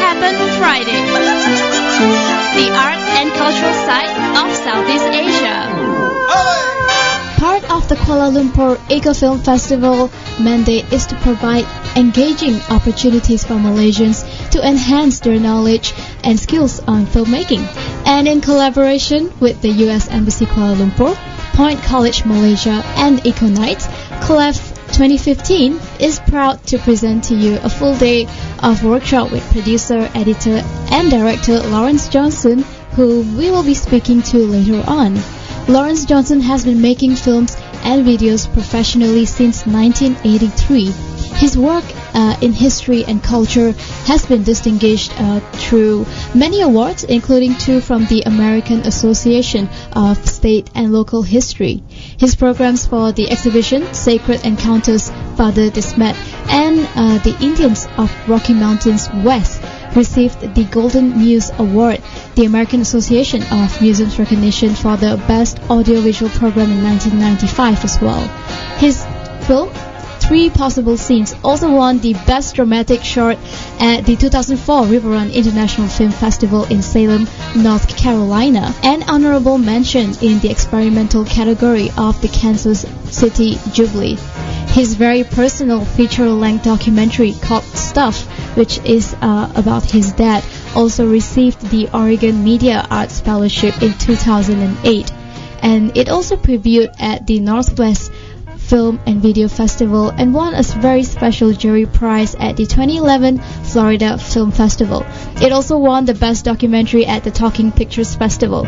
happen Friday. The art and cultural side of Southeast Asia. Part of the Kuala Lumpur Eco Film Festival mandate is to provide engaging opportunities for Malaysians to enhance their knowledge and skills on filmmaking. And in collaboration with the U.S. Embassy Kuala Lumpur, Point College Malaysia and Eco Nights, CLEF 2015 is proud to present to you a full day of workshop with producer, editor and director Lawrence Johnson, who we will be speaking to later on. Lawrence Johnson has been making films and videos professionally since 1983. His work in history and culture has been distinguished through many awards, including 2 from the American Association of State and Local History. His programs for the exhibition Sacred Encounters, Father Dismet, and the Indians of Rocky Mountains West received the Golden Muse Award, the American Association of Museums recognition for the Best Audiovisual Program in 1995 as well. His film, 3 Possible Scenes, also won the Best Dramatic Short at the 2004 River Run International Film Festival in Salem, North Carolina, and honorable mention in the experimental category of the Kansas City Jubilee. His very personal feature-length documentary called Stuff, which is about his dad, also received the Oregon Media Arts Fellowship in 2008, and it also previewed at the Northwest Film and Video Festival and won a very special jury prize at the 2011 Florida Film Festival. It also won the Best Documentary at the Talking Pictures Festival.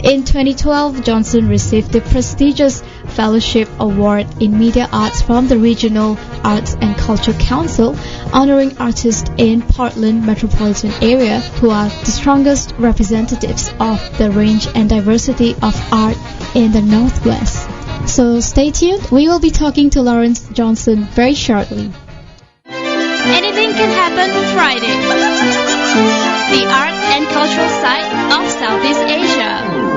In 2012, Johnson received the prestigious Fellowship Award in Media Arts from the Regional Arts and Culture Council, honoring artists in Portland metropolitan area who are the strongest representatives of the range and diversity of art in the Northwest. So stay tuned. We will be talking to Lawrence Johnson very shortly. Anything can happen Friday. The art and cultural side of Southeast Asia.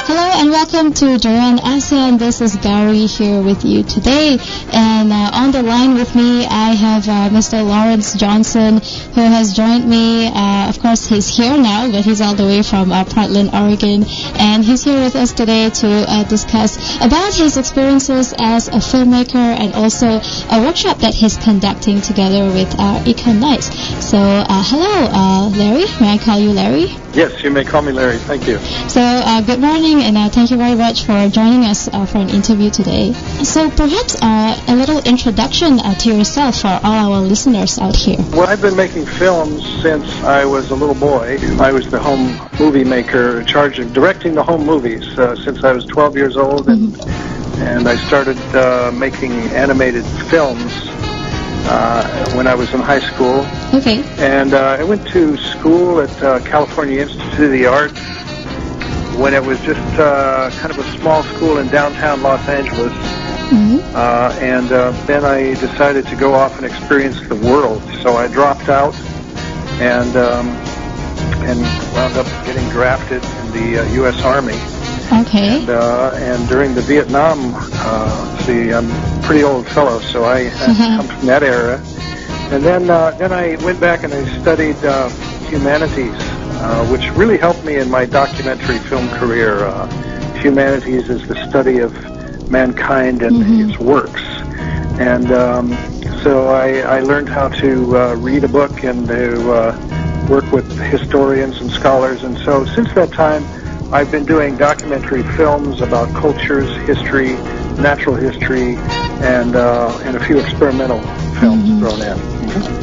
Hello and welcome to Dashran ASEAN. This is Gowri here with you today, and on the line with me I have Mr. Lawrence Johnson, who has joined me. Of course he's here now, but he's all the way from Portland, Oregon, and he's here with us today to discuss about his experiences as a filmmaker and also a workshop that he's conducting together with Eco Nights. So hello Larry, may I call you Larry? Yes, you may call me Larry. Thank you. So good morning, and thank you very much for joining us for an interview today. So perhaps a little introduction to yourself for all our listeners out here. Well, I've been making films since I was a little boy. I was the home movie maker in charge of directing the home movies since I was 12 years old, and I started making animated films when I was in high school. Okay. And I went to school at California Institute of the Arts when it was just kind of a small school in downtown Los Angeles. And then I decided to go off and experience the world. So I dropped out and wound up getting drafted in the U.S. Army. Okay. And during the Vietnam, I'm a pretty old fellow, so I come from that era. And then I went back and I studied humanities, which really helped me in my documentary film career. Humanities is the study of mankind and its works. And so I learned how to read a book and to work with historians and scholars. And so since that time, I've been doing documentary films about cultures, history, natural history, and a few experimental films thrown in.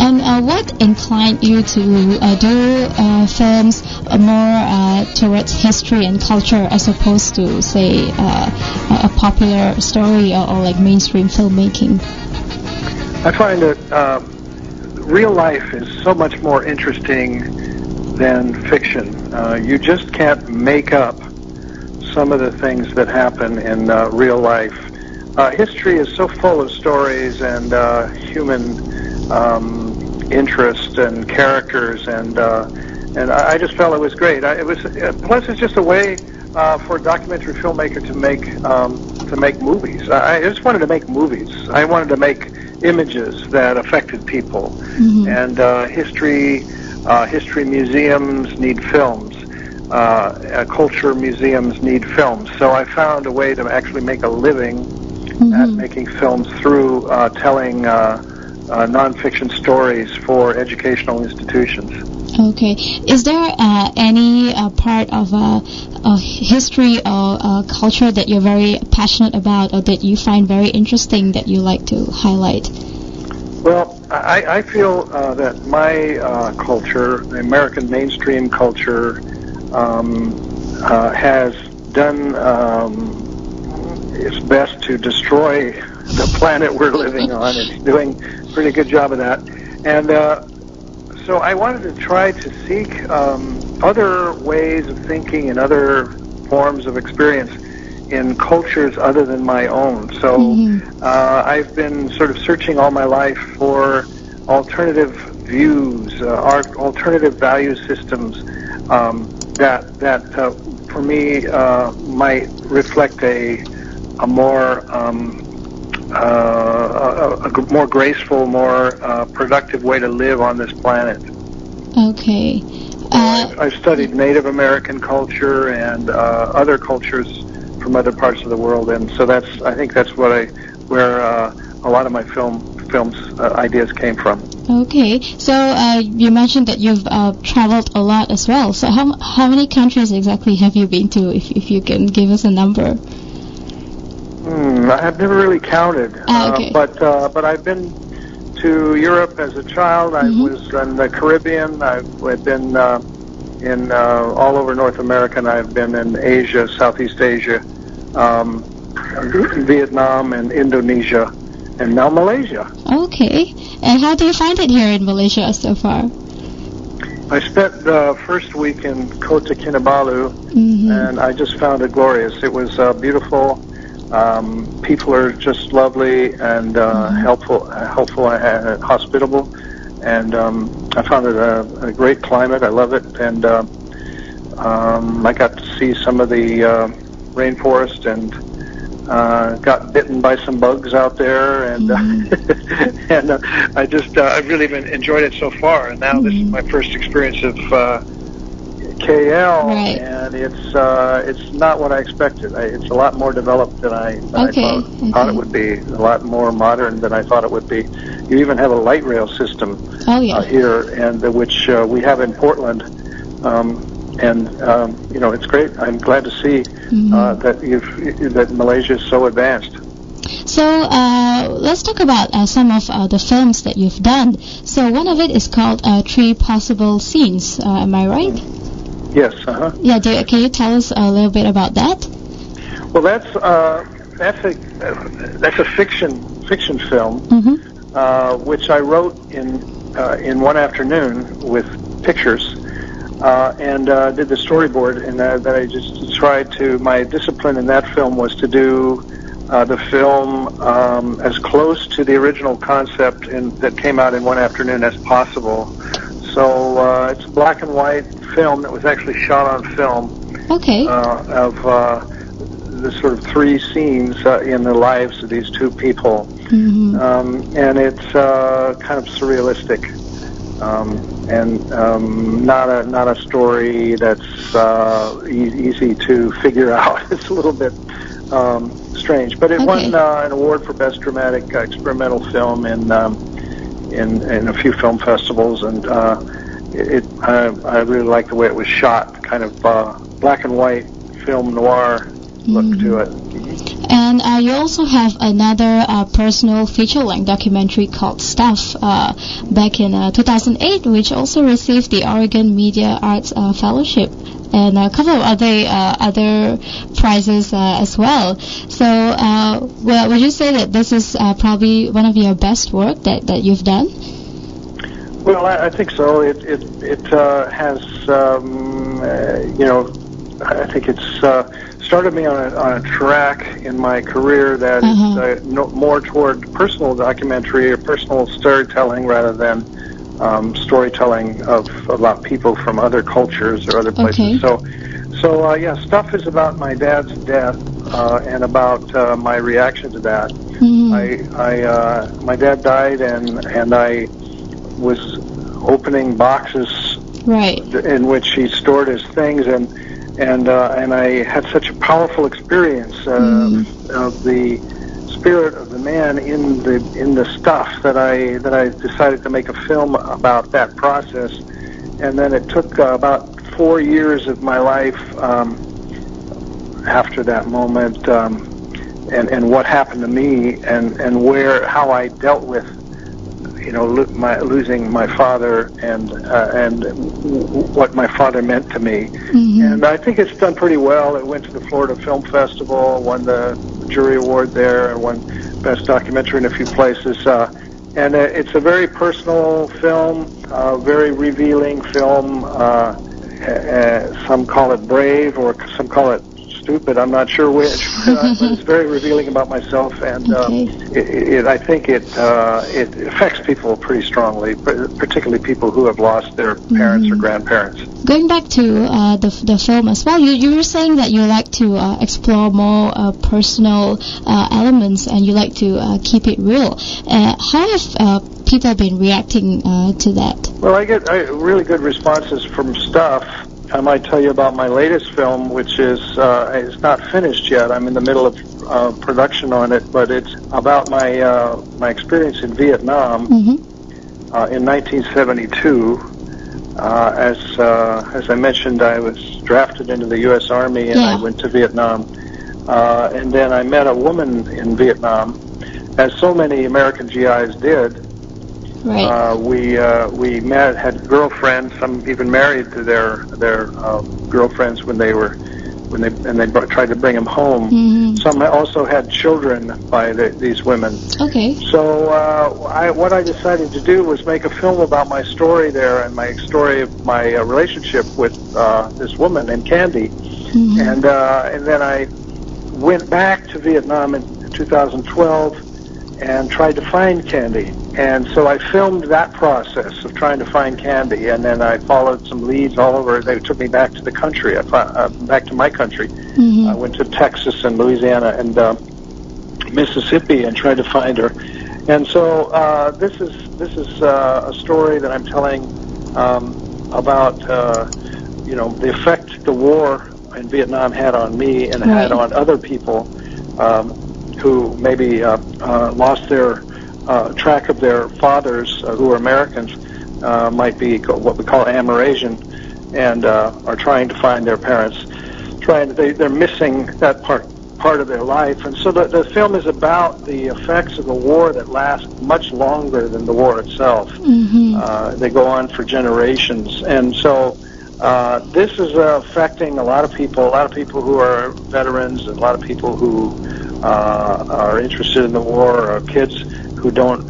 And what inclined you to do films more towards history and culture as opposed to, say, a popular story or like mainstream filmmaking? I find that real life is so much more interesting than fiction. You just can't make up some of the things that happen in real life. History is so full of stories and human interest and characters, and I just felt it was great. Plus it's just a way for a documentary filmmaker to make movies. I just wanted to make movies. I wanted to make images that affected people. Mm-hmm. And history museums need films. Culture museums need films. So I found a way to actually make a living at making films through telling nonfiction stories for educational institutions. Okay. Is there any part of history or culture that you're very passionate about, or that you find very interesting that you like to highlight? Well, I feel that my culture, the American mainstream culture, has done its best to destroy the planet we're living on. It's doing a pretty good job of that. And so I wanted to try to seek other ways of thinking and other forms of experience in cultures other than my own. So I've been sort of searching all my life for alternative views, alternative value systems that for me might reflect a more more graceful, more productive way to live on this planet. Okay. I've studied Native American culture and other cultures from other parts of the world, and so I think that's where a lot of my films ideas came from. Okay, so you mentioned that you've traveled a lot as well. So how many countries exactly have you been to, if you can give us a number? I have never really counted, okay. But I've been to Europe as a child. I was in the Caribbean. I've been in all over North America, and I've been in Asia, Southeast Asia, Vietnam, and Indonesia, and now Malaysia. Okay. And how do you find it here in Malaysia so far? I spent the first week in Kota Kinabalu, and I just found it glorious. It was beautiful. People are just lovely and helpful, and hospitable, and I found it a great climate. I love it, and I got to see some of the rainforest and got bitten by some bugs out there, and and I've really enjoyed it so far. And now this is my first experience of KL, right. And it's not what I expected. It's a lot more developed than I thought it would be. A lot more modern than I thought it would be. You even have a light rail system here, and which we have in Portland. It's great. I'm glad to see that Malaysia is so advanced. So let's talk about some of the films that you've done. So one of it is called Three Possible Scenes. Am I right? Yes. Yeah. Can you tell us a little bit about that? Well, that's a fiction film, which I wrote in one afternoon with pictures. And did the storyboard, and that I just tried to. My discipline in that film was to do the film as close to the original concept that came out in one afternoon as possible. So it's a black and white film that was actually shot on film. Okay. Of the sort of three scenes in the lives of these two people, and it's kind of surrealistic. And not a story that's easy to figure out. It's a little bit strange, but it won an award for Best Dramatic Experimental Film in a few film festivals, and I really like the way it was shot, kind of black and white film noir look to it. And you also have another personal feature-length documentary called Stuff back in 2008, which also received the Oregon Media Arts Fellowship and a couple of other prizes as well. So would you say that this is probably one of your best work that you've done? Well, I think so. It has, I think it's started me on a track in my career that is more toward personal documentary or personal storytelling rather than storytelling about people from other cultures or other places. So Stuff is about my dad's death and about my reaction to that. My dad died, and I was opening boxes in which he stored his things, and I had such a powerful experience of the spirit of the man in the stuff that I decided to make a film about that process. And then it took about 4 years of my life after that moment, and what happened to me, and how I dealt with, losing my father, and what my father meant to me. And I think it's done pretty well. It went to the Florida Film Festival, won the jury award there, and won Best Documentary in a few places. And it's a very personal film, very revealing film. Some call it brave, or some call it stupid. I'm not sure which, but it's very revealing about myself, and I think it affects people pretty strongly, particularly people who have lost their parents or grandparents. Going back to the film as well, you were saying that you like to explore more personal elements, and you like to keep it real. How have people been reacting to that? Well, I get really good responses from staff. I might tell you about my latest film, which is it's not finished yet. I'm in the middle of production on it, but it's about my experience in Vietnam in 1972. As I mentioned, I was drafted into the U.S. Army, and I went to Vietnam. And then I met a woman in Vietnam, as so many American GIs did. We met, had girlfriends. Some even married to their girlfriends when they tried to bring them home. Some also had children by these women. So what I decided to do was make a film about my story there, and my story of my relationship with this woman named Candy. And then I went back to Vietnam in 2012 and tried to find Candy. And so I filmed that process of trying to find Candy, and then I followed some leads all over. They took me back to the country, back to my country. I went to Texas and Louisiana and Mississippi and tried to find her. And so this is a story that I'm telling about the effect the war in Vietnam had on me and had on other people who maybe lost their track of their fathers, who are Americans, might be what we call Amerasian, and are trying to find their parents. They're missing that part of their life, and so the film is about the effects of the war that last much longer than the war itself. They go on for generations, and so this is affecting a lot of people who are veterans, and a lot of people who are interested in the war, or kids who don't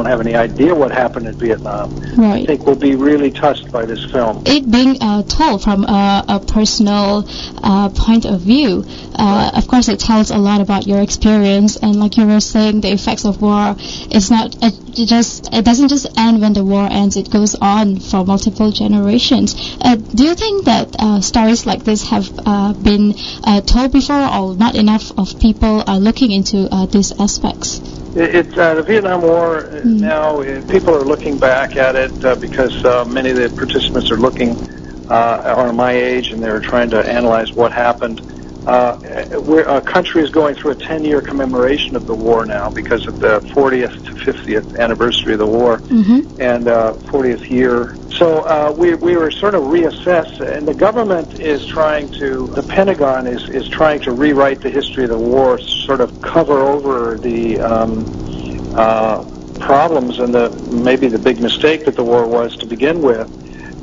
have any idea what happened in Vietnam. I think will be really touched by this film. It being told from a personal point of view, of course it tells a lot about your experience, and like you were saying, the effects of war, it doesn't just end when the war ends, it goes on for multiple generations. Do you think that stories like this have been told before, or not enough of people are looking into these aspects? The Vietnam War now, people are looking back at it because many of the participants are my age, and they're trying to analyze what happened. Our country is going through a 10-year commemoration of the war now because of the 40th to 50th anniversary of the war and 40th year. So we were sort of reassessed, and the government is the Pentagon is trying to rewrite the history of the war, sort of cover over the problems and maybe the big mistake that the war was to begin with.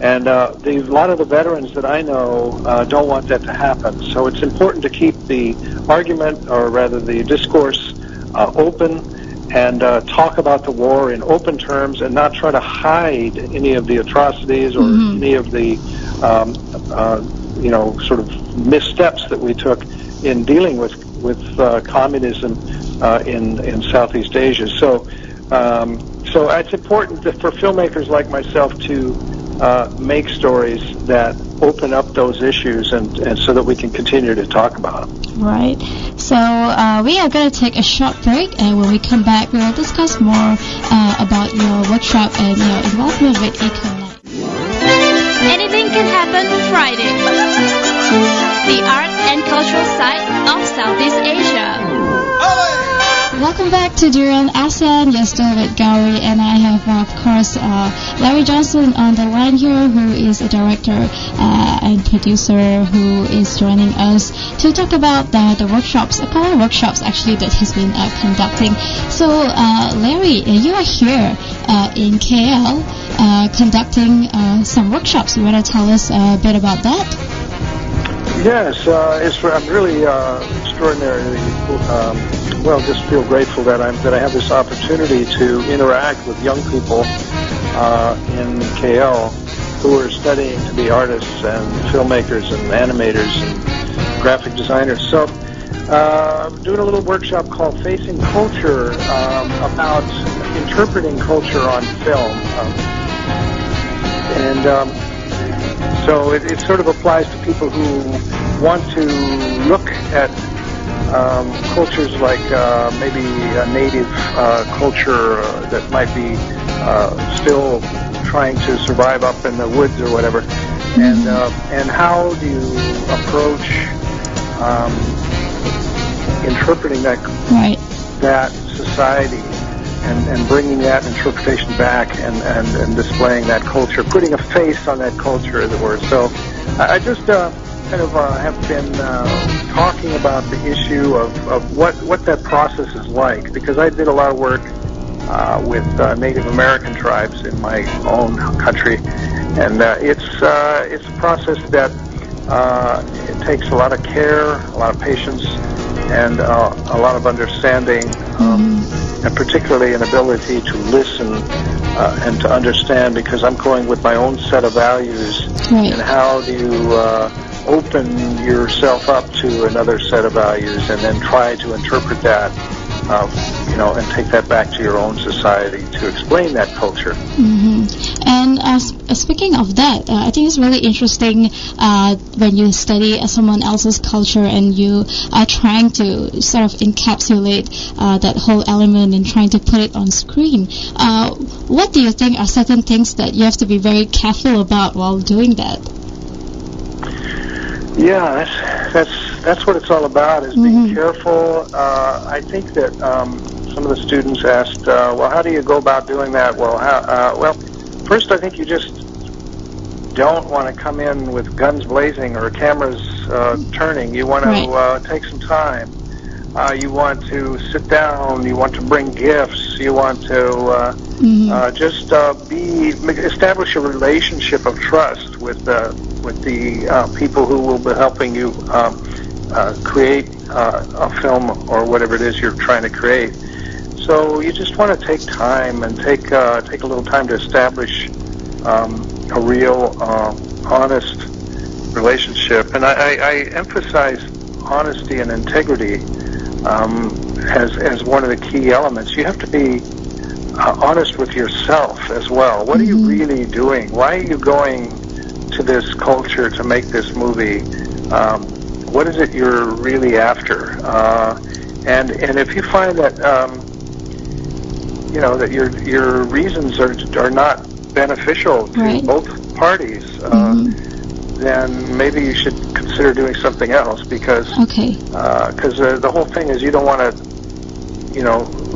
And a lot of the veterans that I know don't want that to happen. So it's important to keep the argument, or rather the discourse, open, and talk about the war in open terms, and not try to hide any of the atrocities or any of the sort of missteps that we took in dealing with communism in Southeast Asia. So it's important for filmmakers like myself to make stories that open up those issues and so that we can continue to talk about them. Right. So we are going to take a short break, and when we come back, we will discuss more about your workshop and your involvement with EcoNet. Anything can happen Friday. The art and cultural side of Southeast Asia. Welcome back to Durian ASEAN. You're still with Gowri, and I have, of course, Larry Johnson on the line here, who is a director and producer who is joining us to talk about the workshops, a couple of workshops actually that he's been conducting. So, Larry, you are here in KL conducting some workshops. You want to tell us a bit about that? Yes, I'm really extraordinarily just feel grateful that I have this opportunity to interact with young people in KL who are studying to be artists and filmmakers and animators and graphic designers. So I'm doing a little workshop called Facing Culture about interpreting culture on film. So it sort of applies to people who want to look at cultures like maybe a native culture that might be still trying to survive up in the woods or whatever, and how do you approach interpreting that society and bringing that interpretation back and displaying that culture, putting a face on that culture, as it were. So I just have been talking about the issue of what that process is like, because I did a lot of work with Native American tribes in my own country, and it's a process that it takes a lot of care, a lot of patience, and a lot of understanding, and particularly an ability to listen and to understand, because I'm going with my own set of values, and how do you open yourself up to another set of values and then try to interpret that, and take that back to your own society to explain that culture. And speaking of that, I think it's really interesting when you study someone else's culture and you are trying to sort of encapsulate that whole element and trying to put it on screen. What do you think are certain things that you have to be very careful about while doing that? Yeah, that's what it's all about, is being careful. I think that some of the students asked, well, how do you go about doing that? Well, first I think you just don't want to come in with guns blazing or cameras turning. You want to take some time. You want to sit down. You want to bring gifts. You want to just establish a relationship of trust with the people who will be helping you create a film or whatever it is you're trying to create. So you just want to take time and take a little time to establish a real honest relationship. And I emphasize honesty and integrity as one of the key elements. You have to be honest with yourself as well. What are you really doing? Why are you going to this culture to make this movie? What is it you're really after? And if you find that that your reasons are not beneficial to both parties, then maybe you should consider doing something else, because the whole thing is you don't want to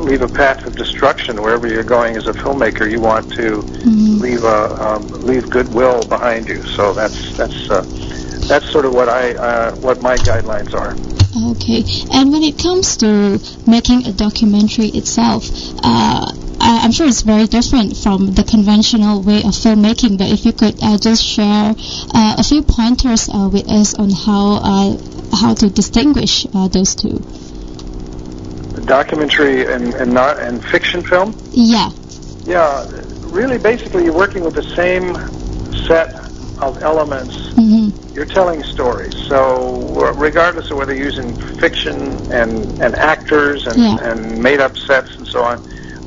leave a path of destruction wherever you're going as a filmmaker. You want to leave goodwill behind you. So that's sort of what my guidelines are. Okay, and when it comes to making a documentary itself, I'm sure it's very different from the conventional way of filmmaking, but if you could just share a few pointers with us on how to distinguish those two. Documentary and fiction film? Yeah. Yeah, really basically you're working with the same set of elements. You're telling stories. So regardless of whether you're using fiction and actors and made-up sets and so on,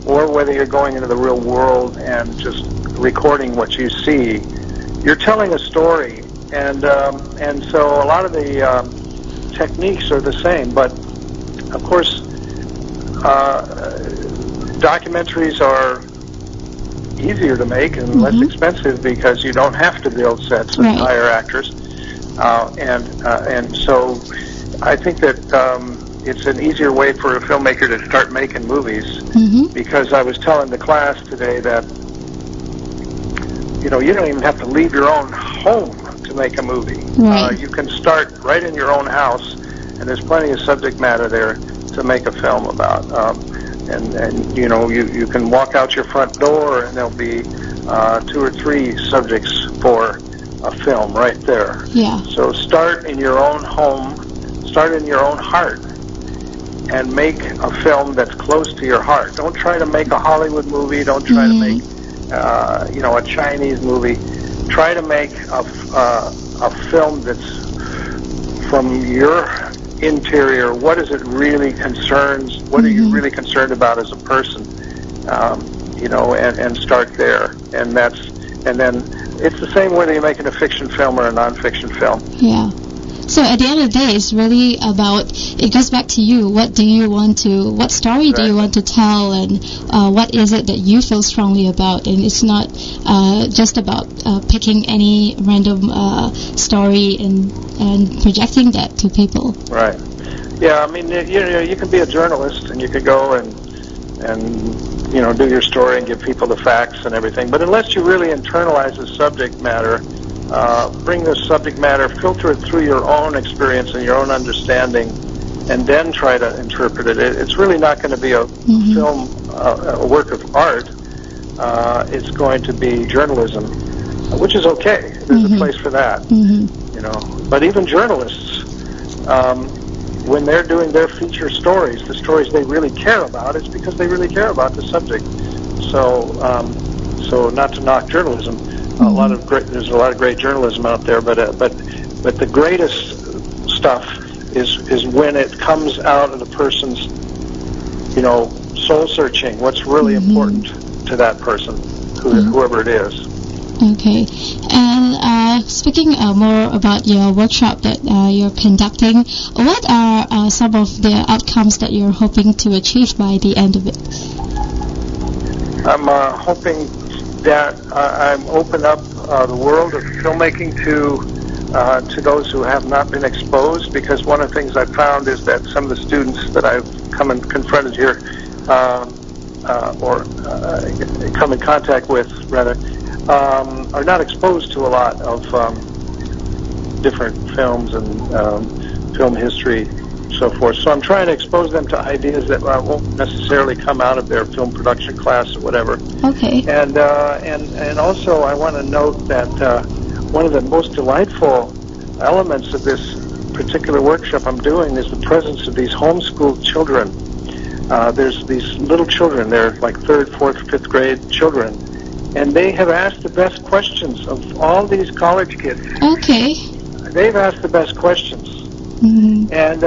or whether you're going into the real world and just recording what you see, you're telling a story And so a lot of the techniques are the same, but of course documentaries are easier to make and less expensive because you don't have to build sets and hire actors, and so I think that it's an easier way for a filmmaker to start making movies, because I was telling the class today that you don't even have to leave your own home to make a movie. You can start right in your own house, and there's plenty of subject matter there to make a film about. And you can walk out your front door and there'll be 2 or 3 subjects for a film right there. Yeah. So start in your own home, start in your own heart, and make a film that's close to your heart. Don't try to make a Hollywood movie. Don't try to make a Chinese movie. Try to make a film that's from your interior. What is it really concerns? What are you really concerned about as a person? And start there. And then it's the same whether you're making a fiction film or a non-fiction film. Yeah. So at the end of the day, it's really about, it goes back to you. What story do you want to tell, and what is it that you feel strongly about? And it's not just about picking any random story and projecting that to people. Right. Yeah, I mean, you can be a journalist and you could go and do your story and give people the facts and everything. But unless you really internalize the subject matter, bring the subject matter, filter it through your own experience and your own understanding, and then try to interpret it. It's really not going to be a film, a work of art. It's going to be journalism, which is okay. There's a place for that. But even journalists, when they're doing their feature stories, the stories they really care about, it's because they really care about the subject. So not to knock journalism. There's a lot of great journalism out there, but the greatest stuff is when it comes out of the person's soul searching. What's really important to that person, whoever it is. Okay, and speaking more about your workshop that you're conducting, what are some of the outcomes that you're hoping to achieve by the end of it? I'm hoping that I'm open up the world of filmmaking to those who have not been exposed, because one of the things I've found is that some of the students that I've come and confronted here, or come in contact with, rather, are not exposed to a lot of different films and film history, so forth. So I'm trying to expose them to ideas that won't necessarily come out of their film production class or whatever. Okay. And also I want to note that one of the most delightful elements of this particular workshop I'm doing is the presence of these homeschooled children. There's these little children. They're like 3rd, 4th, 5th grade children. And they have asked the best questions of all these college kids. Okay. They've asked the best questions. And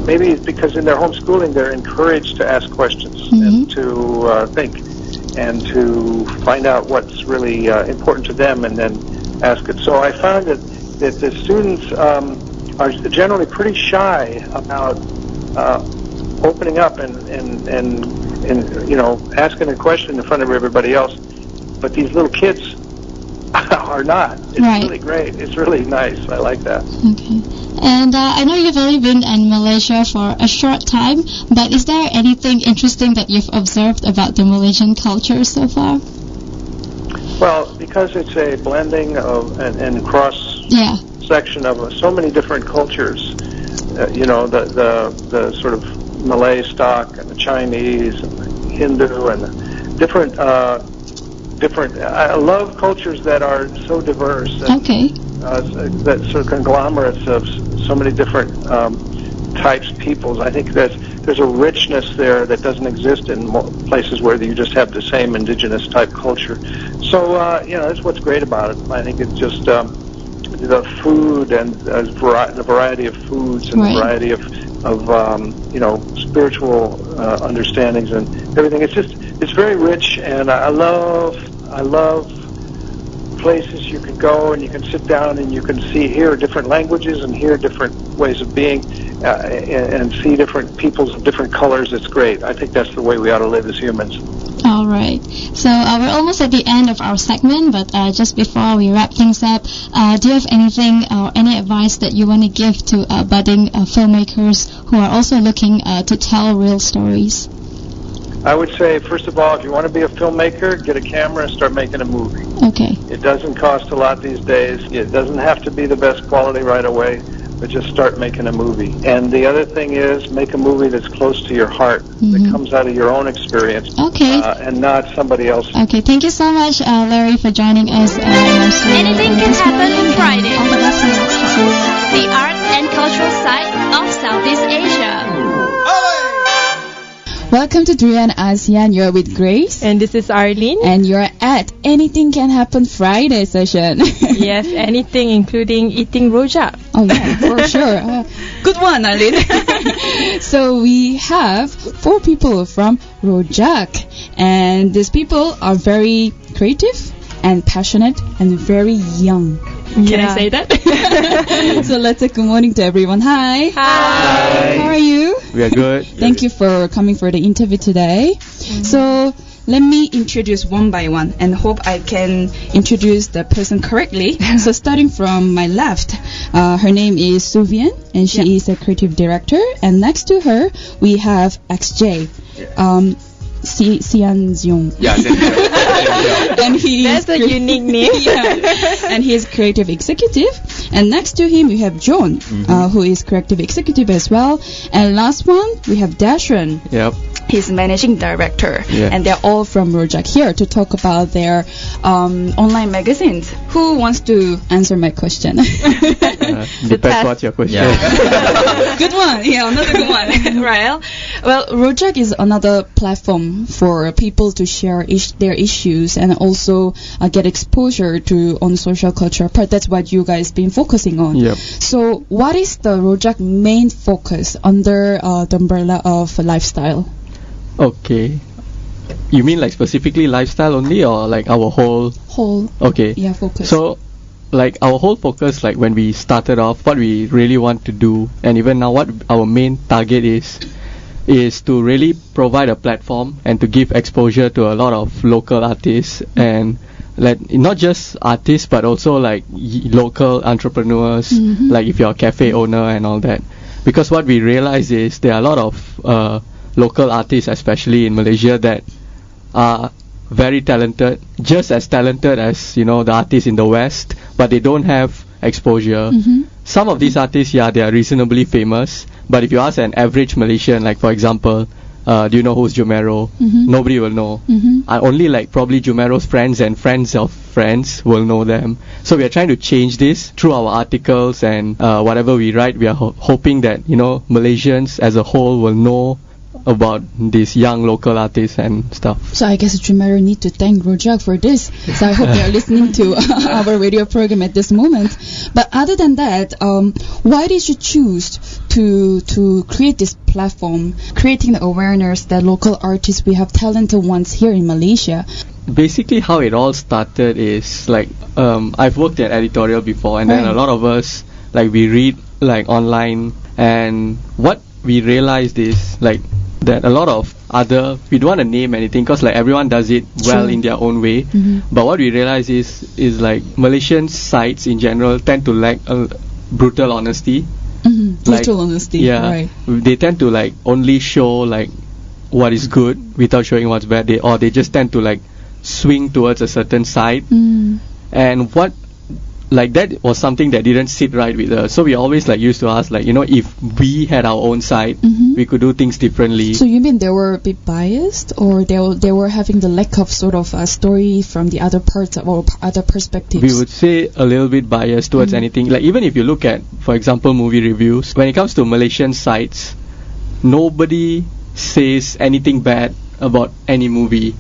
maybe it's because in their homeschooling they're encouraged to ask questions and to think and to find out what's really important to them and then ask it. So I found that the students are generally pretty shy about opening up and asking a question in front of everybody else. But these little kids are not. It's really great. It's really nice. I like that. Okay. And I know you've only been in Malaysia for a short time, but is there anything interesting that you've observed about the Malaysian culture so far? Well, because it's a blending of and cross section of so many different cultures, the sort of Malay stock and the Chinese and the Hindu and the different. I love cultures that are so diverse. And, that sort of conglomerates of so many different types, peoples. I think there's a richness there that doesn't exist in places where you just have the same indigenous type culture. So that's what's great about it. I think it's just the food and the variety of foods and the variety of spiritual understandings and everything. It's very rich, and I love places you can go and you can sit down and you can hear different languages and hear different ways of being and see different peoples of different colors. It's great. I think that's the way we ought to live as humans. All right. So we're almost at the end of our segment, but just before we wrap things up, do you have anything or any advice that you want to give to budding filmmakers who are also looking to tell real stories? I would say, first of all, if you want to be a filmmaker, get a camera and start making a movie. Okay. It doesn't cost a lot these days. It doesn't have to be the best quality right away, but just start making a movie. And the other thing is, make a movie that's close to your heart, that comes out of your own experience, and not somebody else's. Okay, thank you so much, Larry, for joining us. Anything can happen on Friday. The art and cultural side of Southeast Asia. Welcome to Durian ASEAN. You're with Grace. And this is Arlene. And you're at Anything Can Happen Friday session. Yes, anything including eating rojak. Oh yeah, for sure. Good one, Arlene. So we have 4 people from Rojak. And these people are very creative and passionate and very young. Can I say that? So let's say good morning to everyone. Hi. Hi. How are you? We are good. Thank you for coming for the interview today. So let me introduce one by one and hope I can introduce the person correctly. So starting from my left, her name is Vien, and she is a creative director. And next to her, we have XJ. Xian Jiong. Yeah, And he That's a unique name. And he is creative executive. And next to him we have John, who is creative executive as well. And last one we have Dashran. Yep. He's managing director. Yeah. And they're all from Rojak here to talk about their online magazines. Who wants to answer my question? Depends what's your question. Good one. Yeah, another good one. Right. Well, Rojak is another platform for people to share their issues and also get exposure to on social culture part. That's what you guys been focusing on. Yep. So what is the Rojak main focus under the umbrella of lifestyle? Okay. You mean like specifically lifestyle only, or like our whole? Okay. Yeah, focus. So, like our whole focus, like when we started off, what we really want to do, and even now what our main target is to really provide a platform and to give exposure to a lot of local artists, and like not just artists but also like local entrepreneurs, like if you're a cafe owner and all that. Because what we realize is there are a lot of local artists, especially in Malaysia, that are very talented, just as talented as the artists in the West, but they don't have exposure. Some of these artists, they are reasonably famous, but if you ask an average Malaysian, like for example, do you know who's Jumero? Nobody will know. Only like probably Jumero's friends and friends of friends will know them. So we are trying to change this through our articles and whatever we write. We are hoping that Malaysians as a whole will know about these young local artists and stuff. So I guess Jumero need to thank Rojak for this. So I hope they are listening to our radio program at this moment. But other than that, why did you choose to create this platform, creating the awareness that local artists, we have talented ones here in Malaysia? Basically how it all started is like I've worked at editorial before, and then a lot of us like we read like online, and what we realized is like that a lot of we don't want to name anything because like everyone does it well in their own way, but what we realize is like Malaysian sites in general tend to lack brutal honesty. Brutal honesty, right. They tend to like only show like what is good without showing what's bad, or they just tend to like swing towards a certain side, and what like that was something that didn't sit right with us. So we always like used to ask like if we had our own side, we could do things differently. So you mean they were a bit biased, or they were having the lack of sort of a story from the other parts or other perspectives? We would say a little bit biased towards anything. Like even if you look at, for example, movie reviews, when it comes to Malaysian sites, nobody says anything bad about any movie.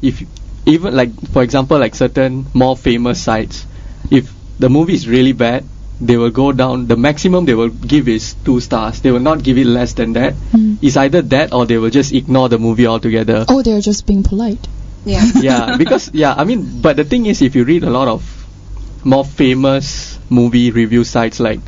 If even like for example like certain more famous sites, if the movie is really bad, they will go down. The maximum they will give is 2 stars. They will not give it less than that. It's either that or they will just ignore the movie altogether. Oh, they're just being polite. Yeah. Yeah, because I mean, but the thing is, if you read a lot of more famous movie review sites like,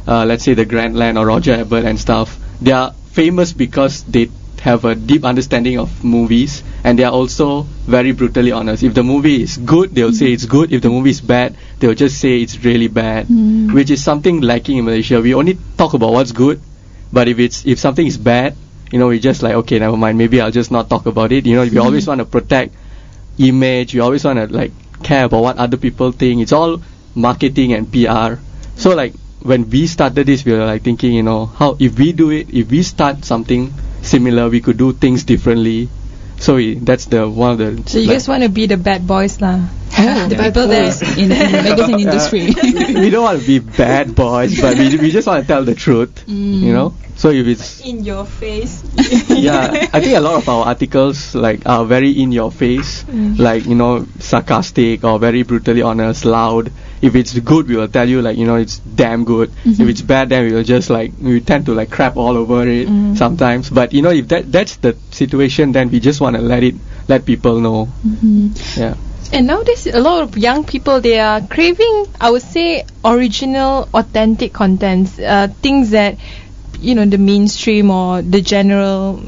let's say the Grandland or Roger Ebert and stuff, they are famous because they have a deep understanding of movies, and they are also very brutally honest. If the movie is good, they'll say it's good. If the movie is bad, they'll just say it's really bad, which is something lacking in Malaysia. We only talk about what's good, but if something is bad, we just like, okay, never mind, maybe I'll just not talk about it. We always want to protect image. We always want to like care about what other people think. It's all marketing and PR. So like when we started this, we were like thinking, how if we do it, if we start something similar, we could do things differently. So that's one of the. So you guys want to be the bad boys lah? The people that in the magazine industry. We don't want to be bad boys, but we just want to tell the truth, So if it's in your face. Yeah, I think a lot of our articles like are very in your face, like sarcastic or very brutally honest, loud. If it's good, we will tell you like it's damn good. If it's bad, then we will just we tend to like crap all over it sometimes. But if that's the situation, then we just want to let people know. Yeah. And nowadays, a lot of young people, they are craving, I would say, original, authentic contents, things that the mainstream or the general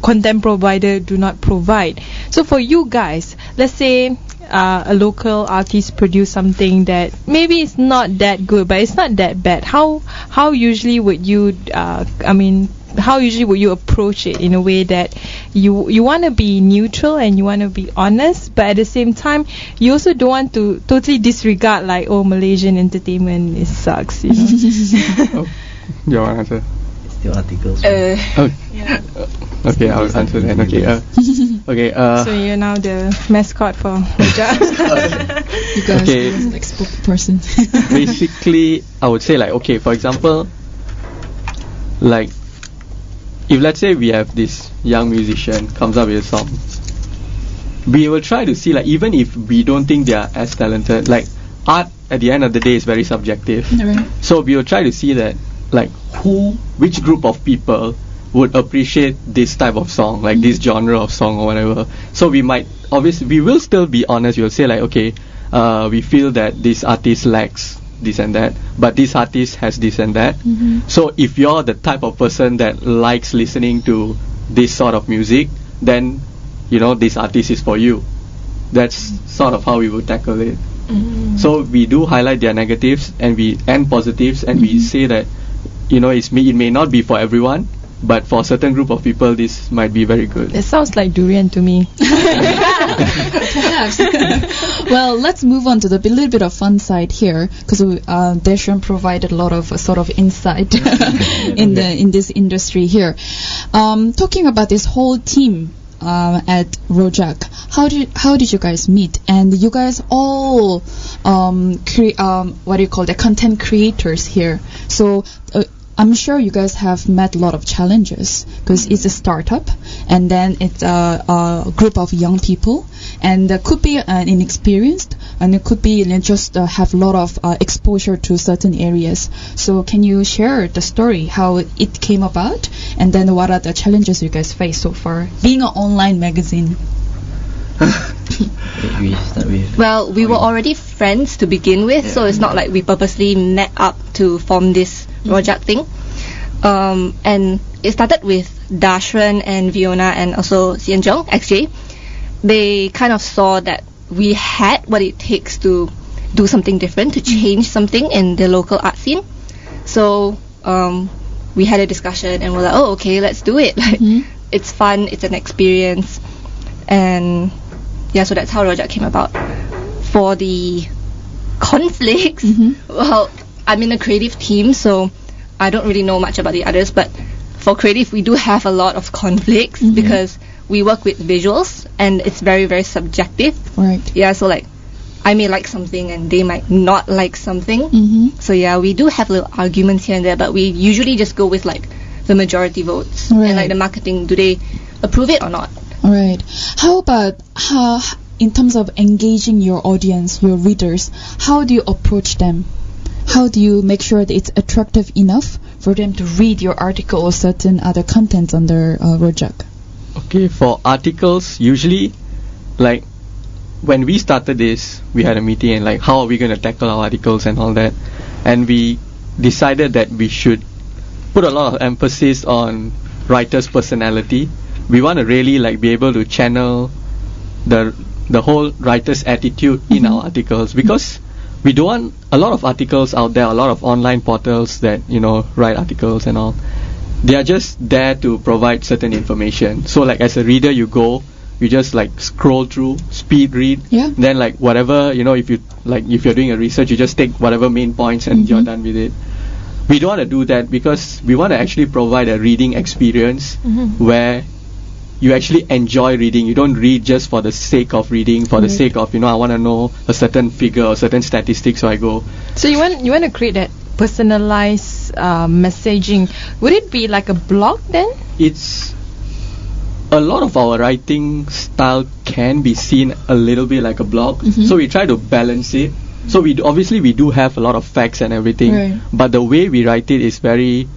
content provider do not provide. So for you guys, let's say a local artist produce something that maybe it's not that good, but it's not that bad. How usually would you how usually would you approach it in a way that you want to be neutral and you want to be honest, but at the same time you also don't want to totally disregard like, Malaysian entertainment, it sucks, Your answer. Still articles. Okay, I'll answer that. Okay. So you're now the mascot for Rojak. You guys are like spokesperson. Basically, I would say like, okay, for example, like if let's say we have this young musician comes up with a song, we will try to see like, even if we don't think they are as talented, like art at the end of the day is very subjective. Right. So we will try to see that like which group of people would appreciate this type of song, like this genre of song or whatever. So we will still be honest. We'll say like, okay, we feel that this artist lacks this and that, but this artist has this and that. So if you're the type of person that likes listening to this sort of music, then this artist is for you. That's sort of how we would tackle it. So we do highlight their negatives and positives, and we say that it may not be for everyone, but for a certain group of people this might be very good. It sounds like durian to me. Perhaps. Well, let's move on to the little bit of fun side here, because Dashran provided a lot of sort of insight in this industry here. Talking about this whole team at Rojak, how did you guys meet? And you guys all content creators here. So I'm sure you guys have met a lot of challenges, because it's a startup, and then it's a group of young people, and could be inexperienced, and it could be just have a lot of exposure to certain areas. So can you share the story, how it came about, and then what are the challenges you guys face so far, being an online magazine? Well, we were already friends to begin with, so it's not like we purposely met up to form this Rojak thing. And it started with Dashran and Fiona and also Xian Jiong, XJ. They kind of saw that we had what it takes to do something different, to change something in the local art scene. So we had a discussion and we're like, oh, okay, let's do it. Like, it's fun, it's an experience. And yeah, so that's how Rojak came about. For the conflicts, well, I'm in a creative team, so I don't really know much about the others, but for creative we do have a lot of conflicts because we work with visuals and it's very, very subjective. Right. Yeah, so like I may like something and they might not like something. So yeah, we do have little arguments here and there, but we usually just go with like the majority votes. Right. And like the marketing, do they approve it or not? Alright. How about in terms of engaging your audience, your readers, how do you approach them? How do you make sure that it's attractive enough for them to read your article or certain other contents under Rojak? Okay, for articles, usually, like, when we started this, we had a meeting and like, how are we going to tackle our articles and all that, and we decided that we should put a lot of emphasis on writer's personality. We want to really like be able to channel the whole writer's attitude in our articles, because we don't want a lot of articles out there, a lot of online portals that, you know, write articles and all. They are just there to provide certain information. So like as a reader, you just like scroll through, speed read, then like whatever, you know, if you're doing a research, you just take whatever main points and you're done with it. We don't want to do that, because we want to actually provide a reading experience where you actually enjoy reading. You don't read just for the sake of reading, for the sake of, you know, I want to know a certain figure or certain statistics, so I go. So you want to create that personalized messaging. Would it be like a blog then? It's a lot of our writing style can be seen a little bit like a blog, so we try to balance it. So we do have a lot of facts and everything, but the way we write it is very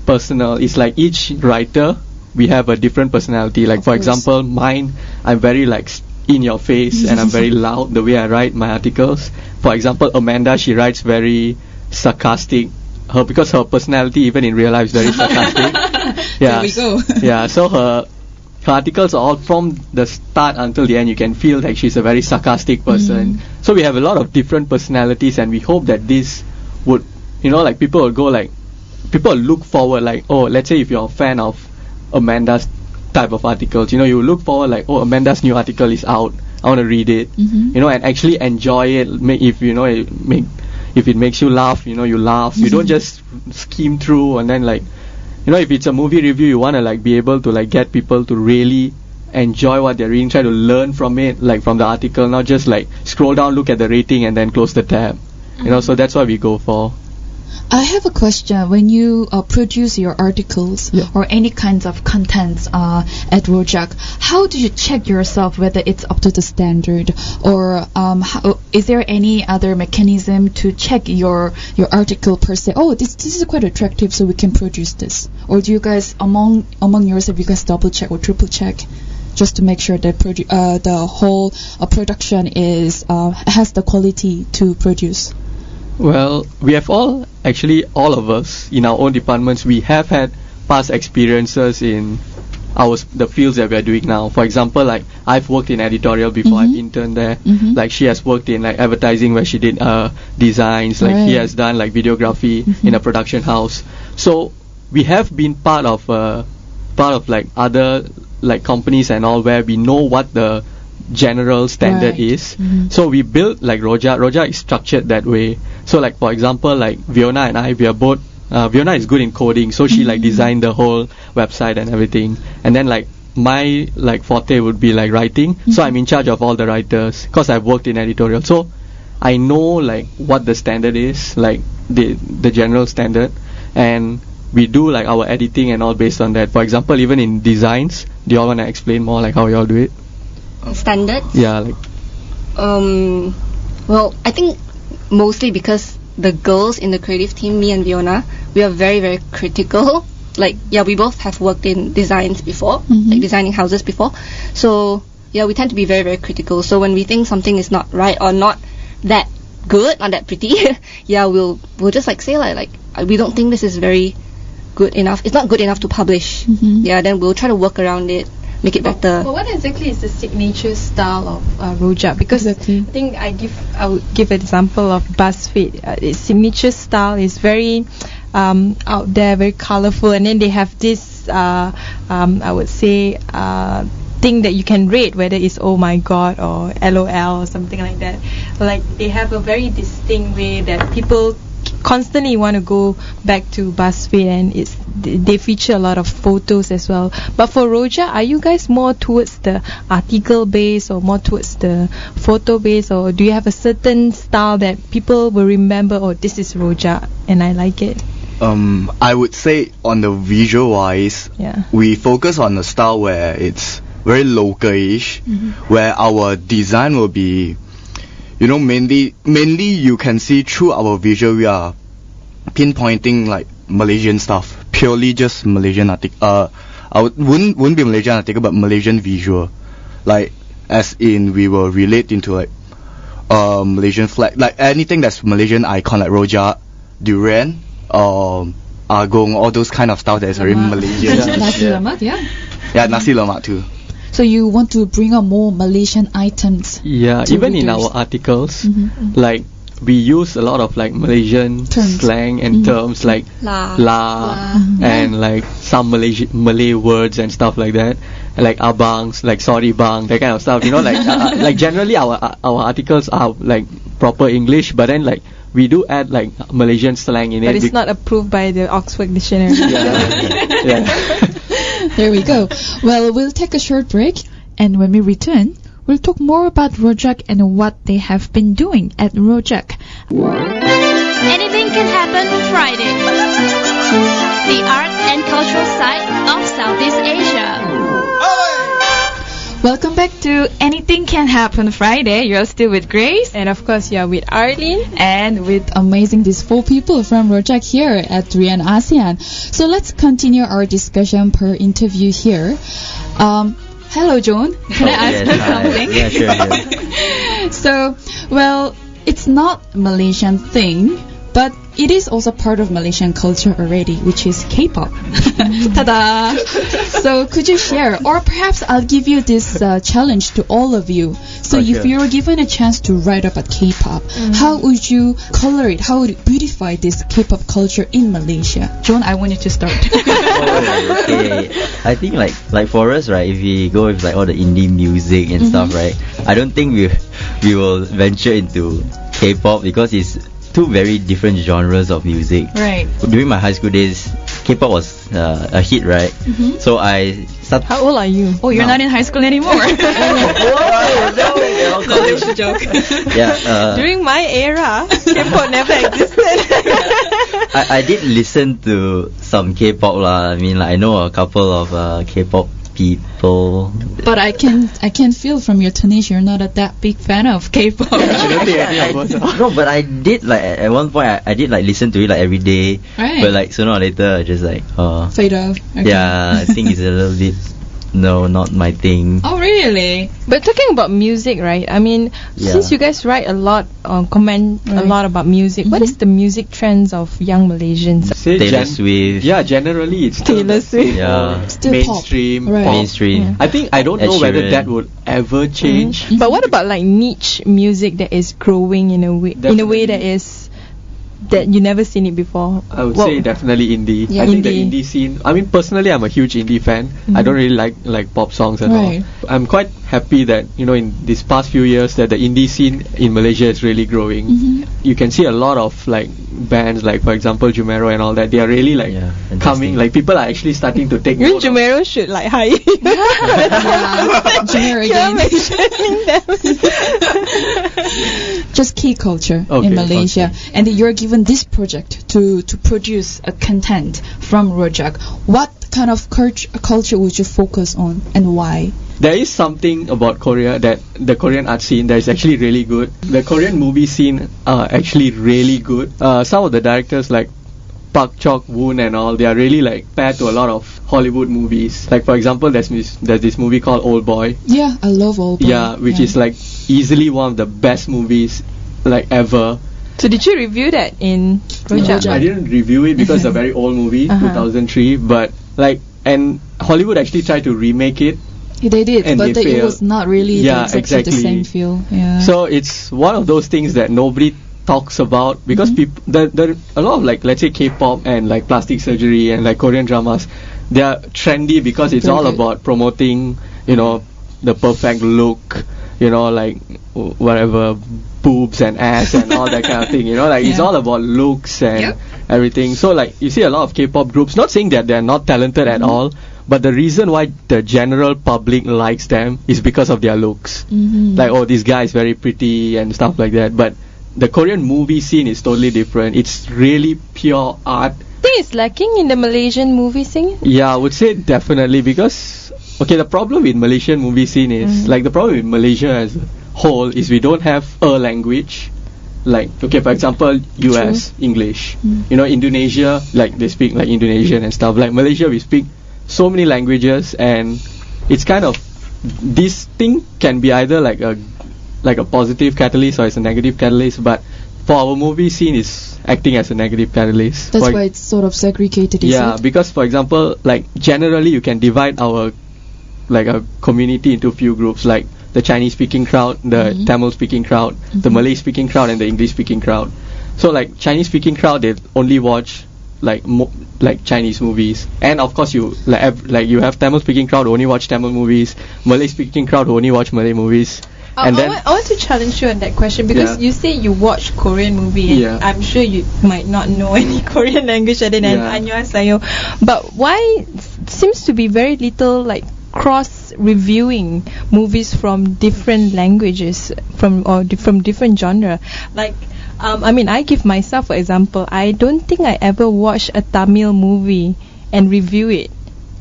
personal. It's like each writer, we have a different personality. Like for example, mine, I'm very like in your face and I'm very loud the way I write my articles. For example, Amanda, she writes very sarcastic. Because her personality even in real life is very sarcastic. There we go. Yeah, so her articles are all from the start until the end. You can feel like she's a very sarcastic person. So we have a lot of different personalities, and we hope that this would, you know, like people will look forward, like, oh, let's say if you're a fan of Amanda's type of articles, you know, you look forward like, oh, Amanda's new article is out, I want to read it, you know, and actually enjoy it. If it makes you laugh, you know, you laugh. You don't just skim through and then like, you know, if it's a movie review, you want to like be able to like get people to really enjoy what they're reading, try to learn from it, like from the article, not just like scroll down, look at the rating and then close the tab. You know, so that's what we go for. I have a question. When you produce your articles or any kinds of contents at Rojak, how do you check yourself whether it's up to the standard, or is there any other mechanism to check your article per se? Oh, this is quite attractive, so we can produce this. Or do you guys among yourself, you guys double check or triple check, just to make sure that the whole production has the quality to produce? Well, we have all of us in our own departments, we have had past experiences in the fields that we are doing now. For example, like I've worked in editorial before, I've interned there. Like she has worked in like advertising where she did designs, like he has done like videography in a production house. So we have been part of like other like companies and all, where we know what the general standard is. So we built like Rojak is structured that way. So like for example, like Fiona and I, we are both Fiona is good in coding, so she like designed the whole website and everything, and then like my like forte would be like writing, so I'm in charge of all the writers because I've worked in editorial, so I know like what the standard is, like the general standard, and we do like our editing and all based on that. For example, even in designs, do you all want to explain more like how you all do it? Standards? Yeah, like well, I think mostly because the girls in the creative team, me and Fiona, we are very, very critical. Like, yeah, we both have worked in designs before, like designing houses before. So, yeah, we tend to be very, very critical. So when we think something is not right or not that good, not that pretty, yeah, we'll just like say like we don't think this is very good enough. It's not good enough to publish. Yeah, then we'll try to work around it, make it better. But what exactly is the signature style of Rojak? Because I think I would give an example of BuzzFeed. Its signature style is very out there, very colorful, and then they have this I would say thing that you can rate whether it's oh my god or LOL or something like that. Like they have a very distinct way that people constantly want to go back to BuzzFeed, and they feature a lot of photos as well. But for Rojak, are you guys more towards the article base or more towards the photo base, or do you have a certain style that people will remember, oh, this is Rojak and I like it? I would say on the visual wise, we focus on the style where it's very local-ish, where our design will be, you know, mainly you can see through our visual we are pinpointing like Malaysian stuff, purely just Malaysian wouldn't be Malaysian article, but Malaysian visual, like as in we will relate into like Malaysian flag, like anything that's Malaysian icon, like Rojak, durian, agong, all those kind of stuff that is very Malaysian. Nasi lemak, yeah. Yeah, nasi lemak too. So you want to bring up more Malaysian items? Yeah, to even in readers. our articles, like we use a lot of like Malaysian slang and terms like la and like some Malay words and stuff like that, like abangs, like sorry bang, that kind of stuff. You know, like like generally our articles are like proper English, but then like we do add like Malaysian slang in it. But it's not approved by the Oxford Dictionary. Yeah. There we go. Well, we'll take a short break, and when we return, we'll talk more about Rojak and what they have been doing at Rojak. Anything can happen Friday. The art and cultural side of Southeast Asia. Welcome back to Anything Can Happen Friday. You're still with Grace. And of course, yeah, with Arlene. And with amazing these 4 people from Rojak here at Vien ASEAN. So let's continue our discussion per interview here. Hello, John. Can I ask you something? Yeah, sure. So, well, it's not Malaysian thing, but it is also part of Malaysian culture already, which is K-pop. Ta-da! So could you share, or perhaps I'll give you this challenge to all of you. So if you were given a chance to write about K-pop, how would you color it? How would you beautify this K-pop culture in Malaysia? John, I want you to start. Okay. I think like for us, right, if we go with like all the indie music and stuff, right, I don't think we will venture into K-pop because it's 2 very different genres of music. Right. During my high school days, K-pop was a hit, right? So I started. How old are you? Oh, you're not in high school anymore. No, college joke. Yeah. During my era, K-pop never existed. I did listen to some K-pop lah. I mean, like I know a couple of K-pop people. But I can feel from your teenage you're not that big fan of K-pop. No, but I did like at one point I did like listen to it like every day. Right. But like sooner or later I just like fade off. Okay. Yeah, I think it's a little bit not my thing. Oh really? But talking about music, right? I mean, since you guys write a lot, comment a lot about music, what is the music trends of young Malaysians? Taylor Swift. Yeah, generally it's Taylor Swift. Yeah. Still mainstream pop. Right. pop. Mainstream. I think I don't Ed know whether Sheeran. that would ever change. But what about like niche music that is growing in a way that you never seen it before? I would say definitely indie. Yeah. I think the Indie. indie scene. I mean, personally, I'm a huge indie fan. I don't really like pop songs at Right. all. I'm quite happy that in these past few years that the indie scene in Malaysia is really growing. You can see a lot of like bands, like for example Jumero and all that. They are really like coming. Like people are actually starting to take. Even Jumero should like hire you. Jumero You're again. mentioning them. Just K culture in Malaysia, and you're given this project to produce a content from Rojak. What kind of culture would you focus on, and why? There is something about Korea that the Korean art scene that is actually really good. The Korean movie scene are actually really good. Some of the directors like Park Chalk-woon and all, they are really like paired to a lot of Hollywood movies. Like for example, there's this movie called Old Boy. Yeah, I love Old Boy. Yeah, which is like easily one of the best movies like ever. So did you review that in Rojak? I didn't review it because it's a very old movie, 2003. But like, and Hollywood actually tried to remake it. They did, and but they it failed. was not really exactly the same feel. Yeah. So it's one of those things that nobody talks about because people, there a lot of like, let's say K-pop and like plastic surgery and like Korean dramas, they are trendy because it's all about promoting, the perfect look, like whatever, boobs and ass and all that kind of thing, like it's all about looks and everything. So like you see a lot of K-pop groups, not saying that they're not talented at all, but the reason why the general public likes them is because of their looks. Like, oh, this guy is very pretty and stuff like that. But the Korean movie scene is totally different. It's really pure art. I think it's lacking in the Malaysian movie scene. Yeah, I would say definitely because, the problem with Malaysian movie scene is, like the problem with Malaysia as a whole is we don't have a language. Like, for example, US, English. Indonesia, like they speak like Indonesian and stuff. Like Malaysia, we speak so many languages, and it's kind of, this thing can be either like a positive catalyst or it's a negative catalyst, but for our movie scene is acting as a negative catalyst. That's why it's sort of segregated, is yeah, it? because for example, like generally you can divide our like a community into few groups, like the Chinese speaking crowd, the Tamil speaking crowd, the Malay speaking crowd, and the English speaking crowd. So like Chinese speaking crowd, they only watch like like Chinese movies, and of course you like you have Tamil speaking crowd who only watch Tamil movies, Malay speaking crowd who only watch Malay movies. I want to challenge you on that question, because you say you watch Korean movie, and I'm sure you might not know any Korean language other than annyeonghaseyo, but why seems to be very little like cross reviewing movies from different languages, from different genre? Like I mean, I give myself for example, I don't think I ever watched a Tamil movie and review it.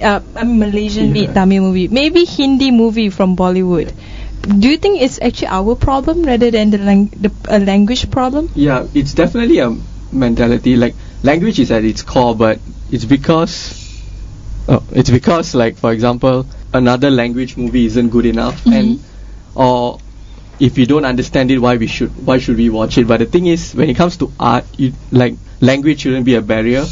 A Malaysian made Tamil movie, maybe Hindi movie from Bollywood. Do you think it's actually our problem rather than a language problem? Yeah, it's definitely a mentality. Like language is at its core, but it's because like for example, another language movie isn't good enough, and or if you don't understand it, why should we watch it? But the thing is, when it comes to art, like language shouldn't be a barrier,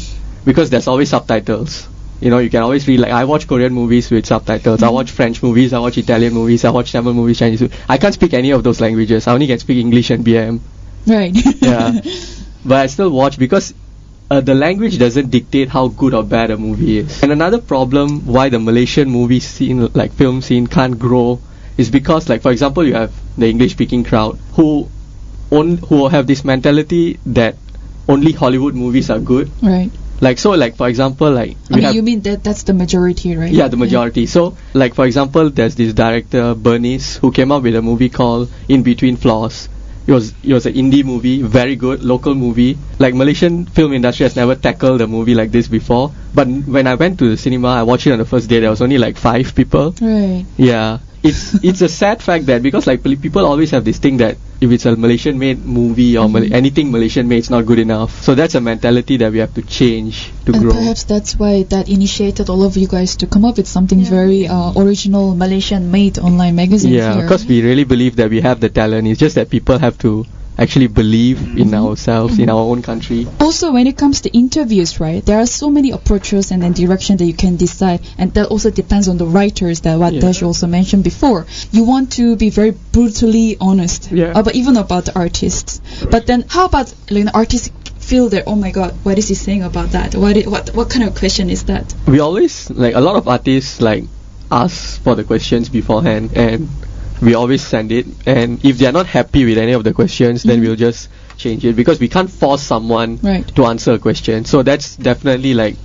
because there's always subtitles. You know, you can always read, like I watch Korean movies with subtitles, I watch French movies, I watch Italian movies, I watch Tamil movies, Chinese movies. I can't speak any of those languages. I only can speak English and BM. Right. Yeah. But I still watch because the language doesn't dictate how good or bad a movie is. And another problem why the Malaysian movie scene, like film scene, can't grow is because, like for example, you have the English speaking crowd who have this mentality that only Hollywood movies are good. Right. Like so, like for example, like you mean that's the majority, right? Yeah, the majority. So, like for example, there's this director Bernice who came up with a movie called In Between Flaws. It was an indie movie, very good local movie. Like Malaysian film industry has never tackled a movie like this before. But when I went to the cinema, I watched it on the first day. There was only like 5 people. Right. Yeah. It's a sad fact that, because like people always have this thing that if it's a Malaysian made movie or anything Malaysian made, it's not good enough. So that's a mentality that we have to change to grow. And perhaps that's why that initiated all of you guys to come up with something very original Malaysian made online magazine. Yeah, because we really believe that we have the talent. It's just that people have to actually believe in ourselves, in our own country. Also, when it comes to interviews, right, there are so many approaches and then direction that you can decide, and that also depends on the writers, that what Dash also mentioned before. You want to be very brutally honest about even about the artists. But then how about the artists feel that, oh my god, what is he saying about that? What kind of question is that? We always, like a lot of artists like ask for the questions beforehand, and we always send it, and if they are not happy with any of the questions, then we'll just change it, because we can't force someone to answer a question. So that's definitely like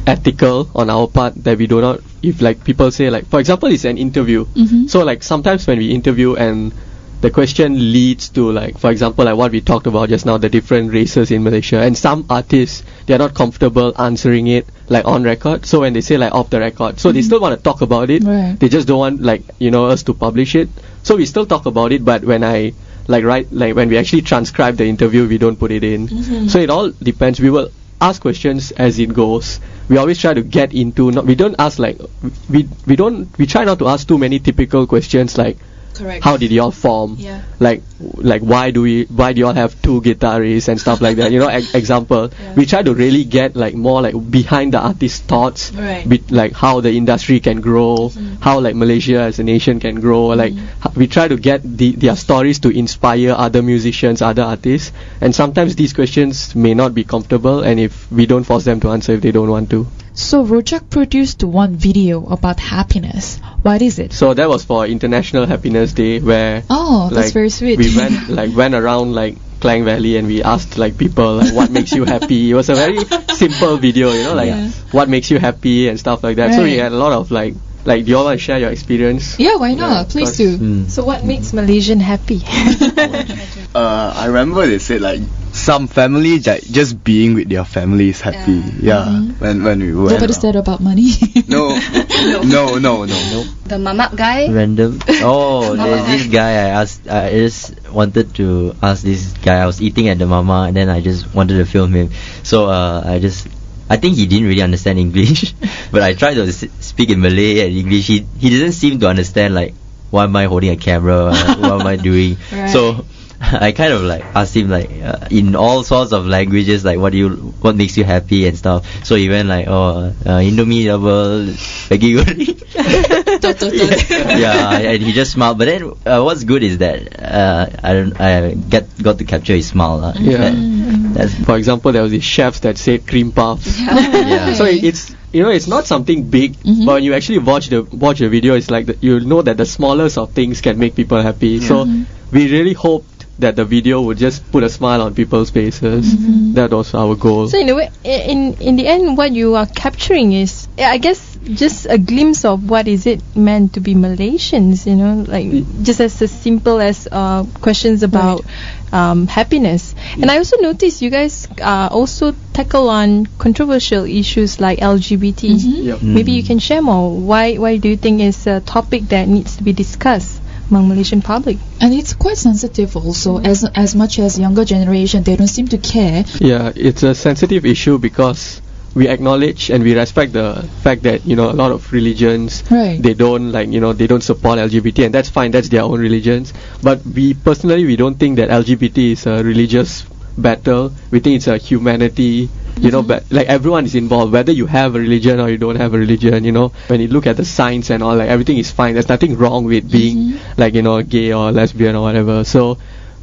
ethical on our part, that we do not, if like people say, like for example it's an interview, so like sometimes when we interview and the question leads to, like for example, like what we talked about just now, the different races in Malaysia, and some artists, they are not comfortable answering it like on record, so when they say like off the record, so they still want to talk about it, they just don't want like us to publish it, so we still talk about it, but when I when we actually transcribe the interview, we don't put it in. So it all depends. We will ask questions as it goes. We always try to get into, we don't ask like we try not to ask too many typical questions like how did y'all form? Like why do y'all have 2 guitarists and stuff like that? Example. We try to really get like more like behind the artist's thoughts, like how the industry can grow, how like Malaysia as a nation can grow. Like we try to get their stories to inspire other musicians, other artists. And sometimes these questions may not be comfortable, and if we don't force them to answer if they don't want to. So Rojak produced one video about happiness. What is it? So that was for International Happiness Day, where that's very sweet. We went around like Klang Valley, and we asked like people like, what makes you happy. It was a very simple video, what makes you happy and stuff like that. So we had a lot of like do you all want to share your experience? Yeah, why not? Please do. So what makes Malaysian happy? I remember they said like some family just being with their family is happy. When we went. Nobody said about money. No. The mamak guy. Random. Oh, there's this guy I just wanted to ask this guy. I was eating at the mama, and then I just wanted to film him. So I I think he didn't really understand English, but I tried to speak in Malay and English. He didn't seem to understand like, why am I holding a camera? What am I doing? Right. So I kind of like asked him like in all sorts of languages, like what makes you happy and stuff. So he went like, Indomie double Maggi goreng. Yeah, and he just smiled. But then what's good is that I got to capture his smile. That's For example, there was these chefs that said cream puffs. yeah. So it's it's not something big, but when you actually watch the video, it's like you know that the smallest of things can make people happy. So we really hoped that the video would just put a smile on people's faces. That was our goal. So in a way, in the end, what you are capturing is, I guess, just a glimpse of what is it meant to be Malaysians. Like just as simple as questions about happiness. And I also noticed you guys also tackle on controversial issues like LGBT. Maybe you can share more. Why do you think it's a topic that needs to be discussed among Malaysian public? And it's quite sensitive also, as much as younger generation, they don't seem to care. Yeah, it's a sensitive issue because we acknowledge and we respect the fact that a lot of religions, they don't they don't support LGBT, and that's fine, that's their own religions. But we personally don't think that LGBT is a religious battle. We think it's a humanity, but like everyone is involved, whether you have a religion or you don't have a religion. When you look at the science and all, like everything is fine. There's nothing wrong with being gay or lesbian or whatever. So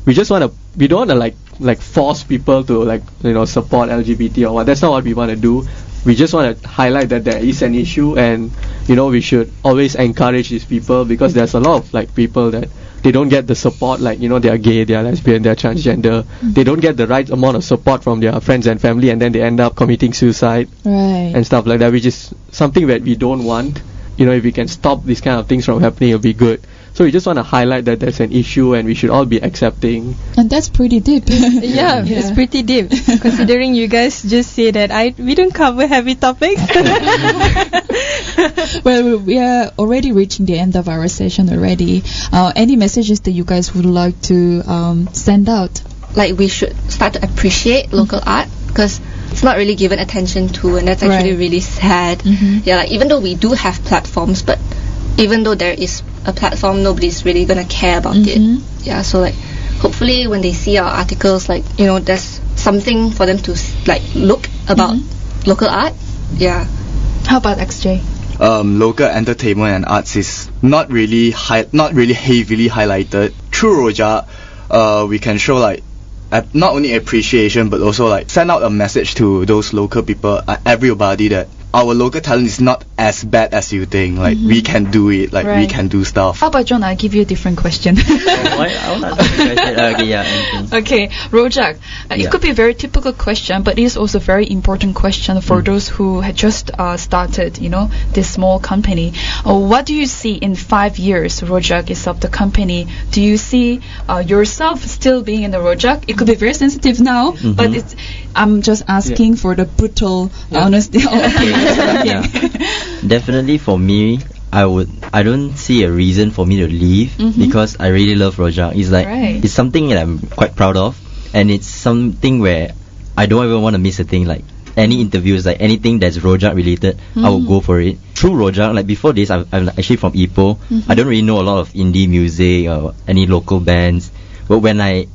we don't want to like force people to support LGBT or what. That's not what we want to do. We just want to highlight that there is an issue, and we should always encourage these people, because there's a lot of people that they don't get the support, they are gay, they are lesbian, they are transgender. They don't get the right amount of support from their friends and family, and then they end up committing suicide and stuff like that, which is something that we don't want. If we can stop these kind of things from happening, it'll be good. So we just want to highlight that there's an issue and we should all be accepting. And that's pretty deep. Yeah, it's pretty deep. Considering you guys just say that we don't cover heavy topics. Well, we are already reaching the end of our session already. Any messages that you guys would like to send out? Like, we should start to appreciate local art, because it's not really given attention to, and that's actually really sad. Yeah, even though we do have platforms, but even though there is a platform, nobody's really gonna care about it. Yeah, so hopefully when they see our articles, there's something for them to look about local art. Yeah. How about XJ? Local entertainment and arts is not really heavily highlighted. Through Rojak, we can show not only appreciation, but also send out a message to those local people, everybody, that our local talent is not as bad as you think. We can do it. We can do stuff. How about John? I'll give you a different question. Okay, Rojak. It could be a very typical question, but it is also a very important question for those who had just started, this small company. What do you see in 5 years Rojak is of the company? Do you see yourself still being in the Rojak? It could be very sensitive now, but I'm just asking for the brutal honesty. Definitely for me, I don't see a reason for me to leave, because I really love Rojak. It's it's something that I'm quite proud of, and it's something where I don't even want to miss a thing. Any interviews, anything that's Rojak related, I will go for it. Through Rojak, before this, I'm actually from Ipoh. I don't really know a lot of indie music or any local bands, but when I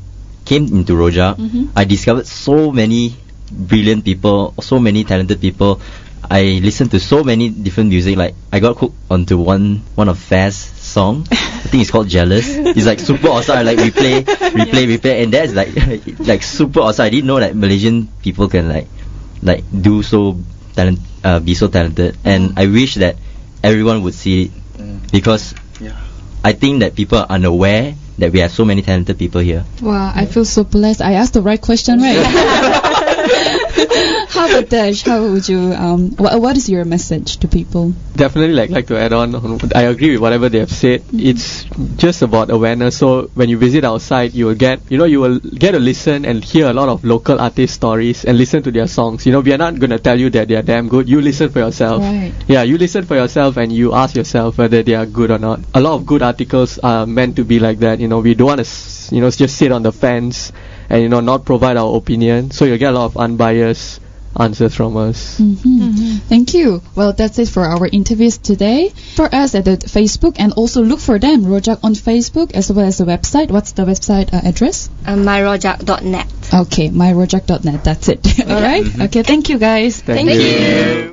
came into Rojak, I discovered so many brilliant people, so many talented people. I listened to so many different music. I got hooked onto one of Faz's song. I think it's called Jealous. It's super awesome. We play, and that's super awesome. I didn't know that Malaysian people can do so be so talented, and I wish that everyone would see it, because I think that people are unaware that we have so many talented people here. Wow, I feel so blessed. I asked the right question, right? How about Dash? How would you? What is your message to people? Definitely, like to add on. I agree with whatever they have said. It's just about awareness. So when you visit our site, you will get to listen and hear a lot of local artist stories and listen to their songs. We are not gonna tell you that they are damn good. You listen for yourself. Right. Yeah, you listen for yourself and you ask yourself whether they are good or not. A lot of good articles are meant to be like that. We don't want to just sit on the fence and not provide our opinion. So you'll get a lot of unbiased answers from us. Thank you. Well, that's it for our interviews today. For us at the Facebook, and also look for them, Rojak, on Facebook as well as the website. What's the website address? myrojak.net. Okay, myrojak.net. That's it. All right. Okay. Thank you, guys. Thank you.